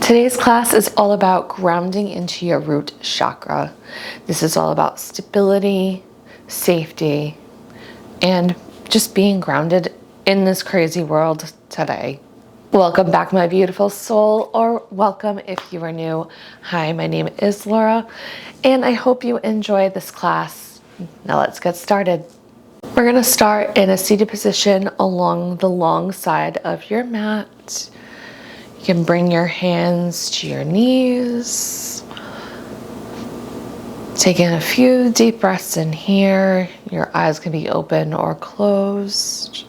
Today's class is all about grounding into your root chakra. This is all about stability, safety, and just being grounded in this crazy world today. Welcome back, my beautiful soul, or welcome if you are new. Hi, my name is Laura, and I hope you enjoy this class. Now let's get started. We're going to start in a seated position along the long side of your mat. You can bring your hands to your knees. Taking a few deep breaths in here. Your eyes can be open or closed.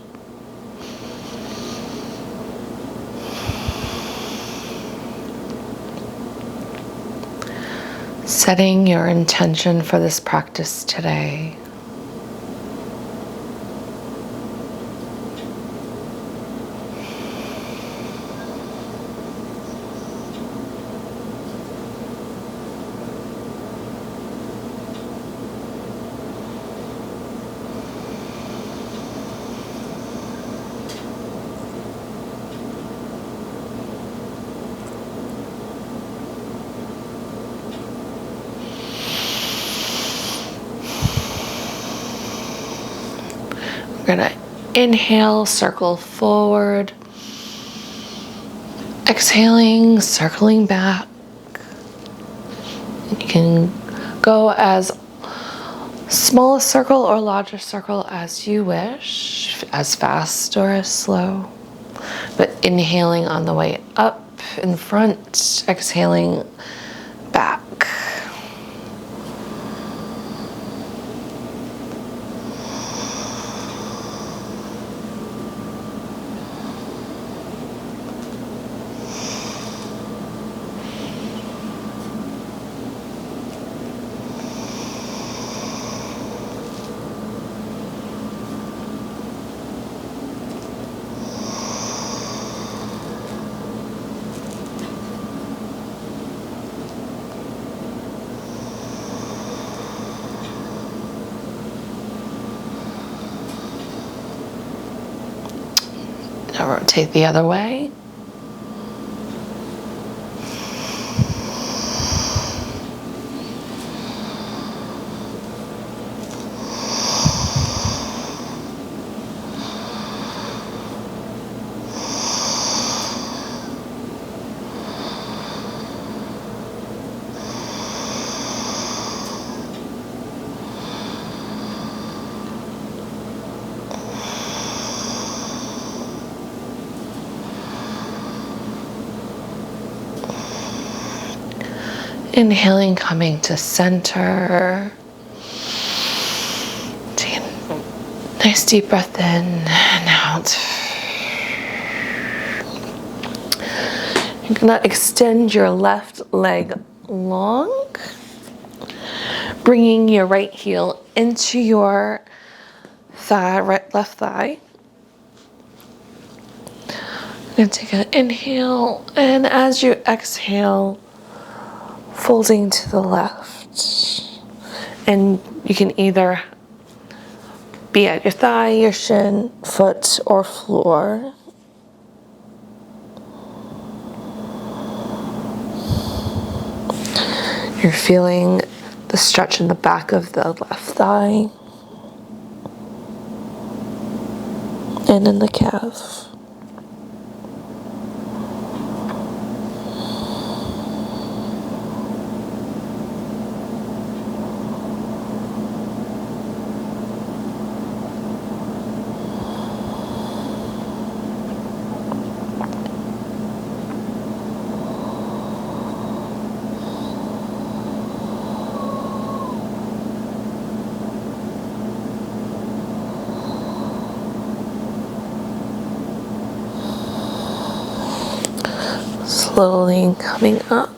Setting your intention for this practice today. We're going to inhale, circle forward. Exhaling, circling back. You can go as small a circle or larger circle as you wish, as fast or as slow. But inhaling on the way up in front, exhaling back. Now rotate the other way. Inhaling, coming to center. Take a nice deep breath in and out. You're gonna extend your left leg long, bringing your right heel into your thigh, left thigh. You're gonna take an inhale, and as you exhale, folding to the left. And you can either be at your thigh, your shin, foot, or floor. You're feeling the stretch in the back of the left thigh and in the calf. Slowly coming up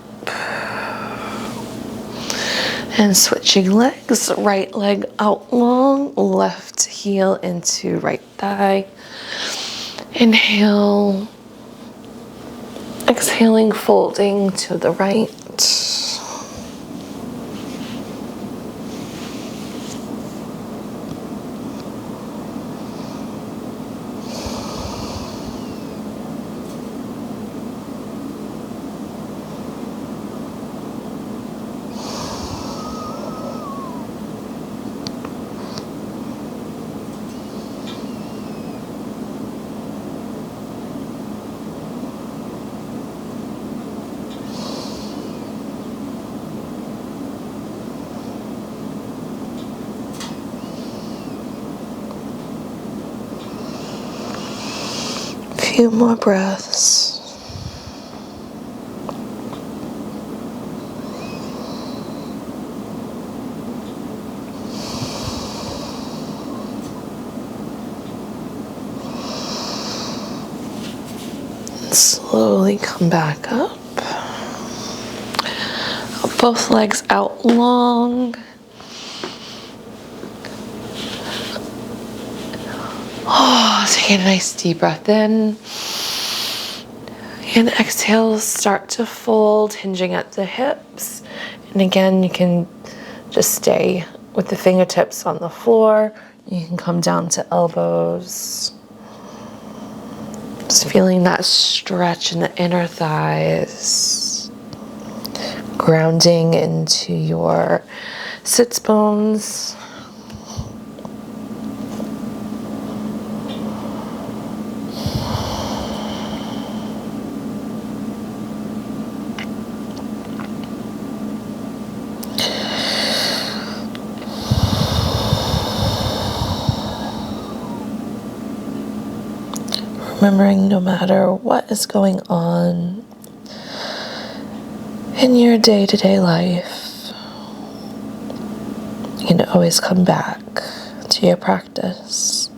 and switching legs. Right leg out long, left heel into right thigh. Inhale, exhaling, folding to the right. few more breaths. Slowly come back up. Both legs out long. Oh, take a nice deep breath in. And exhale, start to fold, hinging at the hips. And again, you can just stay with the fingertips on the floor. You can come down to elbows. Just feeling that stretch in the inner thighs. Grounding into your sits bones. Remembering no matter what is going on in your day-to-day life, you can always come back to your practice.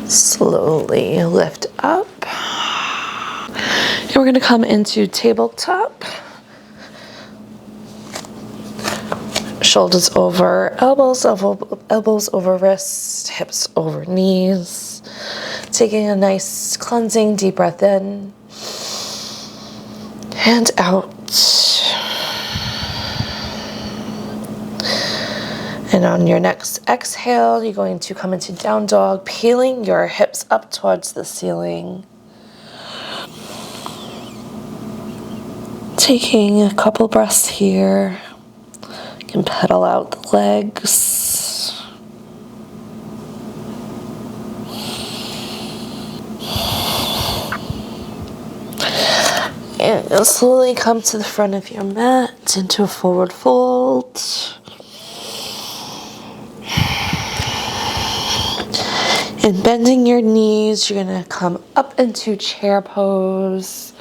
Slowly lift up. And we're going to come into tabletop. Shoulders over elbows, elbows over wrists, hips over knees. Taking a nice cleansing deep breath in and out. And on your next exhale, you're going to come into down dog, peeling your hips up towards the ceiling. Taking a couple breaths here. You can pedal out the legs. And you'll slowly come to the front of your mat into a forward fold. And bending your knees, you're going to come up into chair pose.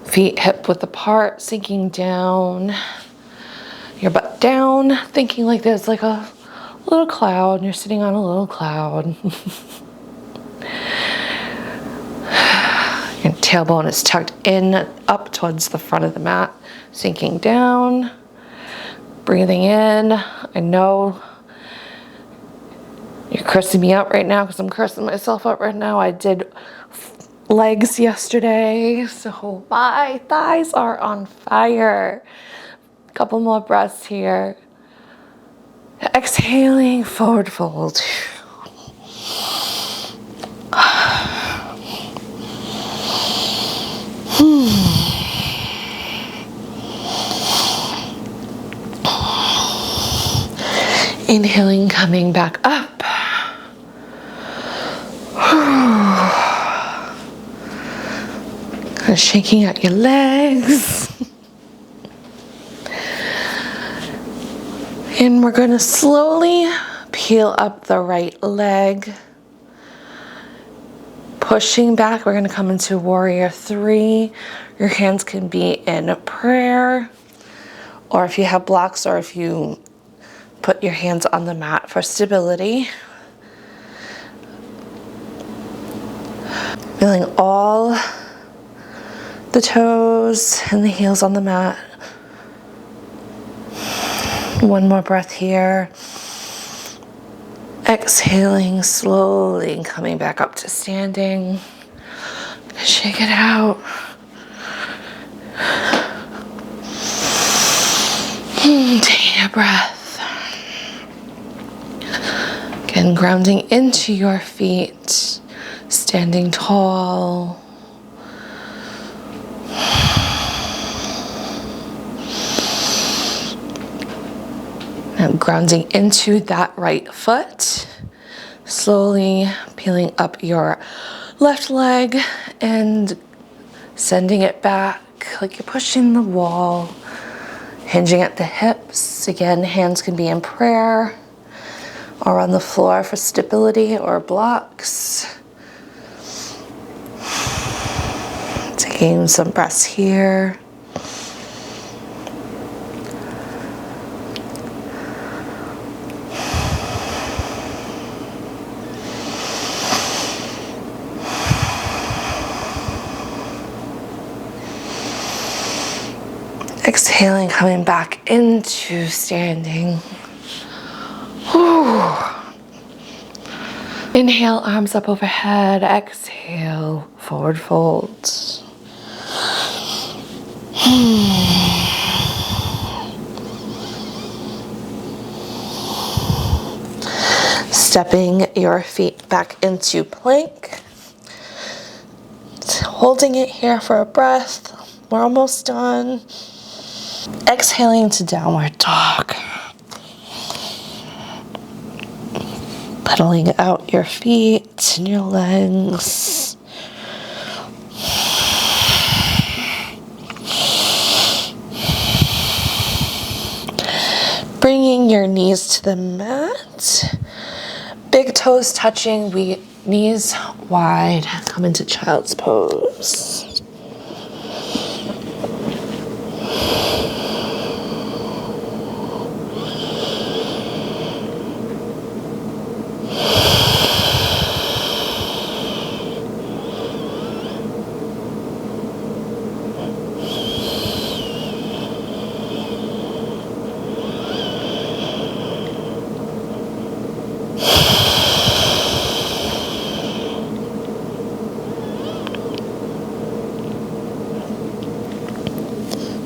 Feet hip width apart, sinking down. Your butt down, thinking like there's like a little cloud, and you're sitting on a little cloud. Your tailbone is tucked in, up towards the front of the mat, sinking down. Breathing in. I know you're cursing me out right now because I'm cursing myself out right now. I did legs yesterday, so my thighs are on fire. A couple more breaths here. Exhaling, forward fold. Inhaling, coming back up. Kind of shaking out your legs. And we're going to slowly peel up the right leg. Pushing back, we're going to come into warrior 3. Your hands can be in prayer, or if you have blocks, or if you put your hands on the mat for stability. Feeling all the toes and the heels on the mat. One more breath here. Exhaling slowly and coming back up to standing. Shake it out. Take a breath. Again, grounding into your feet, standing tall. Now grounding into that right foot, slowly peeling up your left leg and sending it back like you're pushing the wall, hinging at the hips. Again, hands can be in prayer or on the floor for stability or blocks. Taking some breaths here. Exhaling, coming back into standing. Whew. Inhale, arms up overhead. Exhale, forward fold. Stepping your feet back into plank. Holding it here for a breath. We're almost done. Exhaling to downward dog. Pedaling out your feet and your legs. Bringing your knees to the mat. Big toes touching, knees wide. Come into child's pose.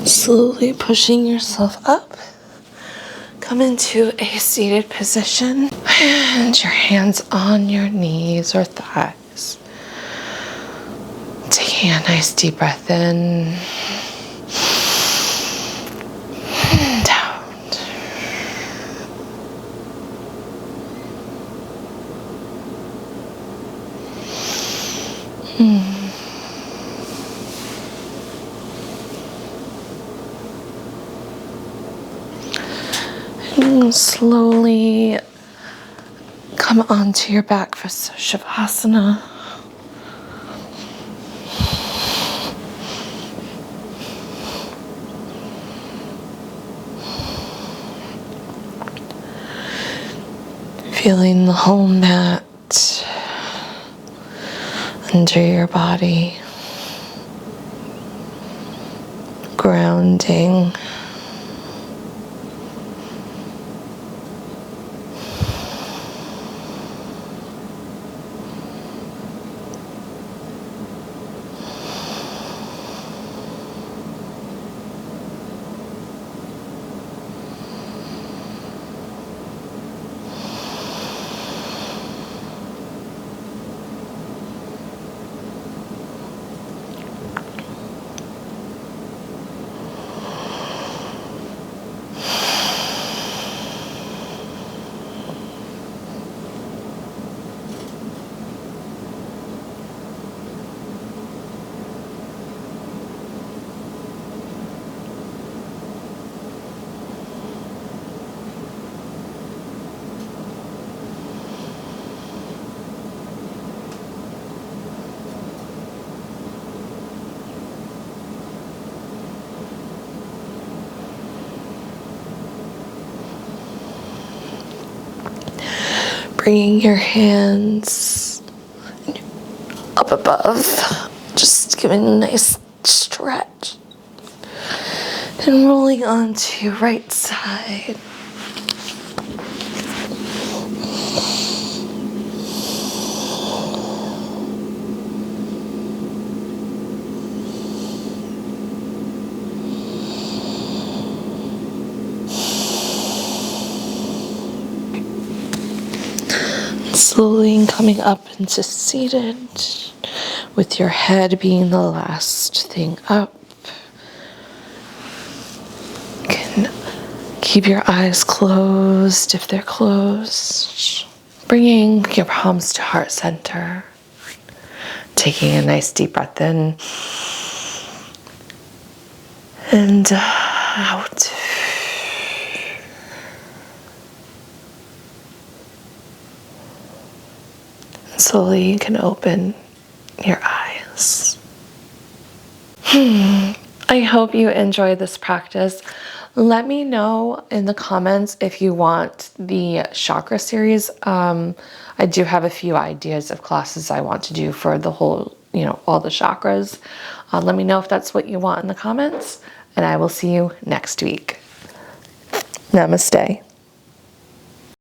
Slowly pushing yourself up. Come into a seated position and your hands on your knees or thighs. Taking a nice deep breath in and out. Slowly come onto your back for Shavasana. Feeling the whole mat under your body. Grounding. Bringing your hands up above, just giving a nice stretch. And rolling onto your right side. Slowly coming up into seated, with your head being the last thing up. You can keep your eyes closed if they're closed. Bringing your palms to heart center. Taking a nice deep breath in and out. And slowly you can open your eyes. I hope you enjoy this practice. Let me know in the comments if you want the chakra series. I do have a few ideas of classes I want to do for the whole, all the chakras. Let me know if that's what you want in the comments, and I will see you next week. Namaste.